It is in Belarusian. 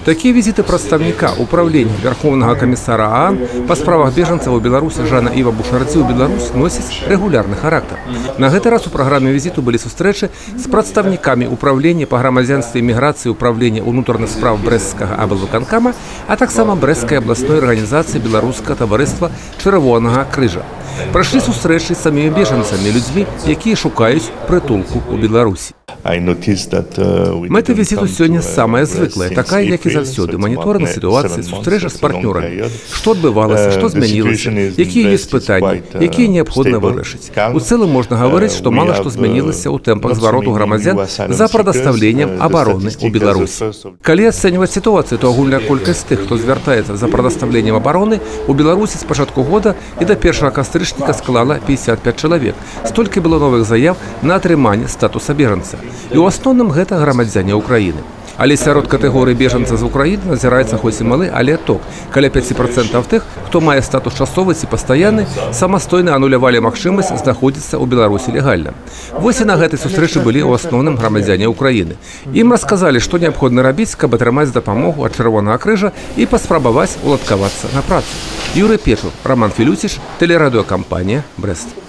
Такие визиты представника управления Верховного комиссара ААН по справах беженцев у Беларуси Жана Іва Бушардзі ў Беларусь носят регулярный характер. На гэты раз у программе визиту были встречи с представниками управления по грамадзянстве и миграции управления унутраных справ Брестского аблвыканкама, а таксама Брестской областной организации Белорусского товариства Червоного крыжа. Прошли встречи с самими беженцами, людьми, которые шукают притулку у Беларуси. Мэта візіту сёння самая звыклая, такая, як і заўсёды, маніторинг сітуацыі, сустрэча з партнёрамі. Што адбывалася, што змянілася, якія ёсць пытанні, якія неабходна вырашыць. У цэлым можна гаварыць, што мала што змянілася ў тэмпах звароту грамадзян за прадастаўленнем абароны ў Беларусі. Калі ацэньваць сітуацыю, то агульная колькасць тых, хто звяртаецца за прадастаўленнем абароны ў Беларусі з пачатку года і да 1 кастрычніка склала 55 чалавек. Столькі было новых заяў на атрыманне статуса бежанца. І ў асноўным гэта грамадзяне Украіны. Але сярод катэгорыі бежанцаў з Украіны назіраецца хоць і малы, але адток. Каля 5% тых, хто мае статус часовы ці пастаянны, самастойна анулявалі магчымасць знаходзіцца ў Беларусі легальна. Вось і на гэтай сустрэчы былі ў асноўным грамадзяне Украіны. Ім расказалі, што неабходна рабіць, каб атрымаць дапамогу ад Чырвонага крыжа і паспрабаваць уладкавацца на працу. Юрый Печур, Роман Філюціч, тэлерадыёкампанія «Брест».